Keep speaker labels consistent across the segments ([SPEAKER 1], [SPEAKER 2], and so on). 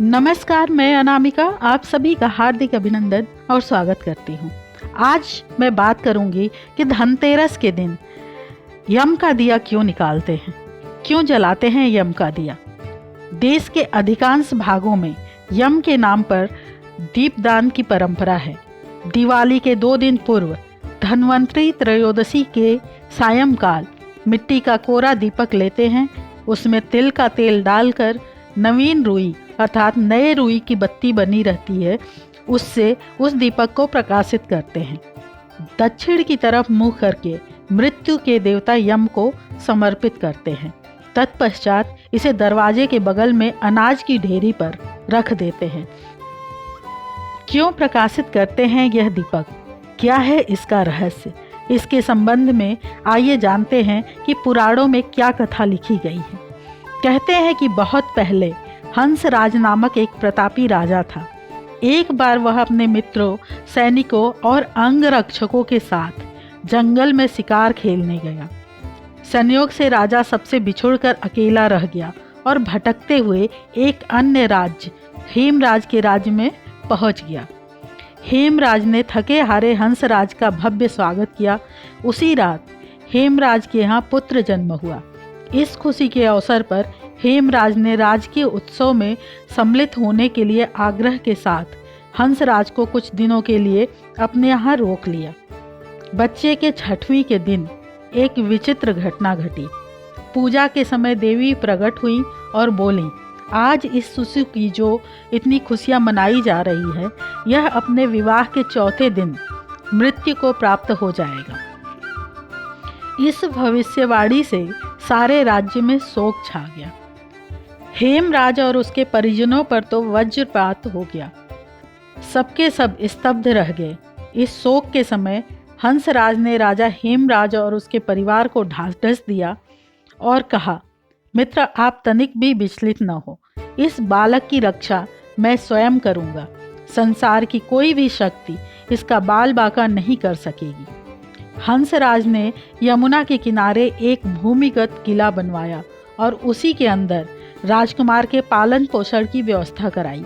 [SPEAKER 1] नमस्कार, मैं अनामिका आप सभी का हार्दिक अभिनंदन और स्वागत करती हूँ। आज मैं बात करूँगी कि धनतेरस के दिन यम का दिया क्यों निकालते हैं, क्यों जलाते हैं यम का दिया। देश के अधिकांश भागों में यम के नाम पर दीपदान की परंपरा है। दिवाली के 2 दिन पूर्व धन्वंतरी त्रयोदशी के सायंकाल मिट्टी का कोरा दीपक लेते हैं, उसमें तिल का तेल डालकर नवीन रुई अर्थात नए रुई की बत्ती बनी रहती है, उससे उस दीपक को प्रकाशित करते हैं। दक्षिण की तरफ मुँह करके मृत्यु के देवता यम को समर्पित करते हैं। तत्पश्चात इसे दरवाजे के बगल में अनाज की ढेरी पर रख देते हैं। क्यों प्रकाशित करते हैं यह दीपक, क्या है इसका रहस्य, इसके संबंध में आइए जानते हैं कि पुराणों में क्या कथा लिखी गई है। कहते हैं कि बहुत पहले हंसराज नामक एक प्रतापी राजा था। एक बार वह अपने मित्रों, सैनिकों और अंगरक्षकों के साथ जंगल में शिकार खेलने गया। संयोग से राजा सबसे बिछुड़कर अकेला रह गया और भटकते हुए एक अन्य राज्य हेमराज के राज्य में पहुंच गया। हेमराज ने थके हारे हंसराज का भव्य स्वागत किया। उसी रात हेमराज के यहाँ पुत्र जन्म हुआ। इस खुशी के अवसर पर हेमराज ने राजकीय उत्सव में सम्मिलित होने के लिए आग्रह के साथ हंसराज को कुछ दिनों के लिए अपने यहाँ रोक लिया। बच्चे के 6वें के दिन एक विचित्र घटना घटी। पूजा के समय देवी प्रकट हुई और बोली, आज इस शिशु की जो इतनी खुशियाँ मनाई जा रही है, यह अपने विवाह के 4थे दिन मृत्यु को प्राप्त हो जाएगा। इस भविष्यवाणी से सारे राज्य में शोक छा गया। हेमराज और उसके परिजनों पर तो वज्रपात हो गया। सबके सब स्तब्ध रह गए। इस शोक के समय हंसराज ने राजा हेमराज और उसके परिवार को ढांढस दिया और कहा, मित्र, आप तनिक भी विचलित न हो। इस बालक की रक्षा मैं स्वयं करूंगा। संसार की कोई भी शक्ति इसका बाल बाका नहीं कर सकेगी। हंसराज ने यमुना के किनारे एक भूमिगत किला बनवाया और उसी के अंदर राजकुमार के पालन पोषण की व्यवस्था कराई।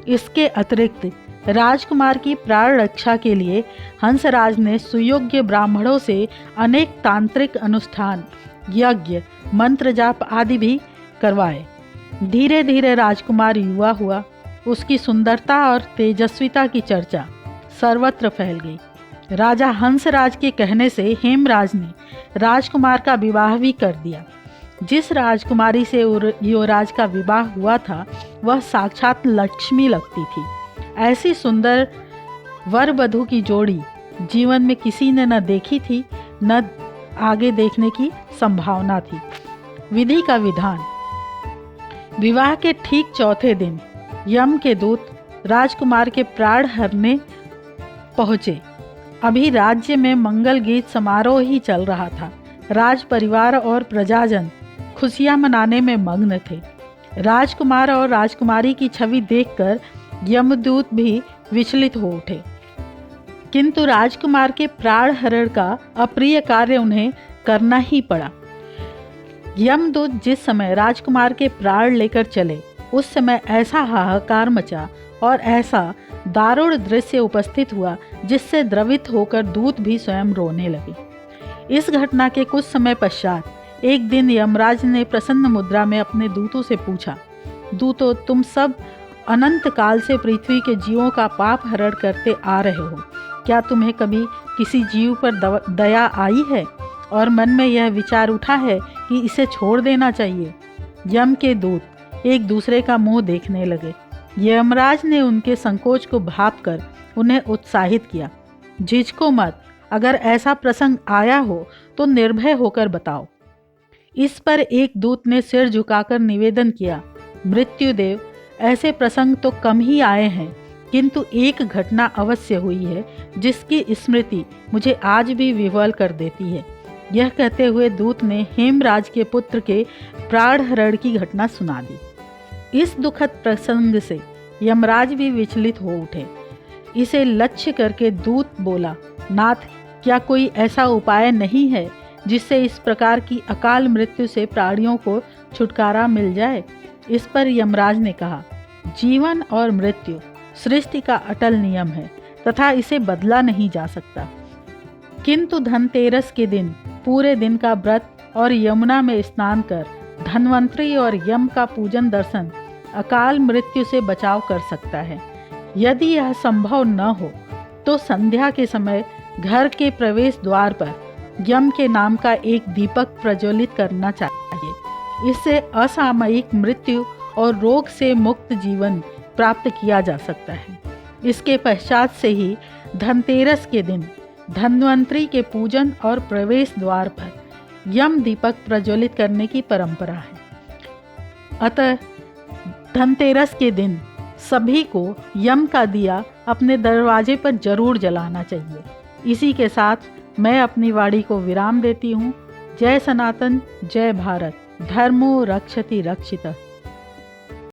[SPEAKER 1] इसके अतिरिक्त राजकुमार की प्राण रक्षा के लिए हंसराज ने सुयोग्य ब्राह्मणों से अनेक तांत्रिक अनुष्ठान, यज्ञ, मंत्र जाप आदि भी करवाए। धीरे धीरे राजकुमार युवा हुआ। उसकी सुंदरता और तेजस्विता की चर्चा सर्वत्र फैल गई। राजा हंसराज के कहने से हेमराज ने राजकुमार का विवाह भी कर दिया। जिस राजकुमारी से युवराज का विवाह हुआ था, वह साक्षात लक्ष्मी लगती थी। ऐसी सुंदर वर वधू की जोड़ी जीवन में किसी ने न देखी थी, न आगे देखने की संभावना थी। विधि का विधान। विवाह के ठीक 4थे दिन यम के दूत राजकुमार के प्राण हरने पहुँचे। अभी राज्य में मंगल गीत समारोह ही चल रहा था। राज परिवार और प्रजाजन खुशियां मनाने में मग्न थे। राजकुमार और राजकुमारी की छवि देखकर यमदूत भी विचलित हो उठे, किंतु राजकुमार के प्राण हरण का अप्रिय कार्य उन्हें करना ही पड़ा। यमदूत जिस समय राजकुमार के प्राण लेकर चले, उस समय ऐसा हाहाकार मचा और ऐसा दारुण दृश्य उपस्थित हुआ जिससे द्रवित होकर दूत भी स्वयं रोने लगे। इस घटना के कुछ समय पश्चात एक दिन यमराज ने प्रसन्न मुद्रा में अपने दूतों से पूछा, दूतों, तुम सब अनंत काल से पृथ्वी के जीवों का पाप हरण करते आ रहे हो। क्या तुम्हें कभी किसी जीव पर दया आई है और मन में यह विचार उठा है कि इसे छोड़ देना चाहिए? यम के दूत एक दूसरे का मुंह देखने लगे। यमराज ने उनके संकोच को भांपकर उन्हें उत्साहित किया, झिझको मत, अगर ऐसा प्रसंग आया हो तो निर्भय होकर बताओ। इस पर एक दूत ने सिर झुकाकर निवेदन किया, मृत्युदेव, ऐसे प्रसंग तो कम ही आए हैं, किंतु एक घटना अवश्य हुई है जिसकी स्मृति मुझे आज भी विह्वल कर देती है। यह कहते हुए दूत ने हेमराज के पुत्र के प्राण हरण की घटना सुना दी। इस दुखद प्रसंग से यमराज भी विचलित हो उठे। इसे लक्ष्य करके दूत बोला, नाथ, क्या कोई ऐसा उपाय नहीं है जिससे इस प्रकार की अकाल मृत्यु से प्राणियों को छुटकारा मिल जाए? इस पर यमराज ने कहा, जीवन और मृत्यु सृष्टि का अटल नियम है तथा इसे बदला नहीं जा सकता। किंतु धनतेरस के दिन पूरे दिन का व्रत और यमुना में स्नान कर धन्वंतरी और यम का पूजन दर्शन अकाल मृत्यु से बचाव कर सकता है। यदि यह संभव न हो तो संध्या के समय घर के प्रवेश द्वार पर यम के नाम का एक दीपक प्रज्वलित करना चाहिए। इससे असामयिक मृत्यु और रोग से मुक्त जीवन प्राप्त किया जा सकता है। इसके पश्चात से ही धनतेरस के दिन धन्वंतरी के पूजन और प्रवेश द्वार पर यम दीपक प्रज्वलित करने की परंपरा है। अतः धनतेरस के दिन सभी को यम का दिया अपने दरवाजे पर जरूर जलाना चाहिए। इसी के साथ मैं अपनी वाणी को विराम देती हूँ। जय सनातन, जय भारत, धर्मो रक्षति रक्षितः।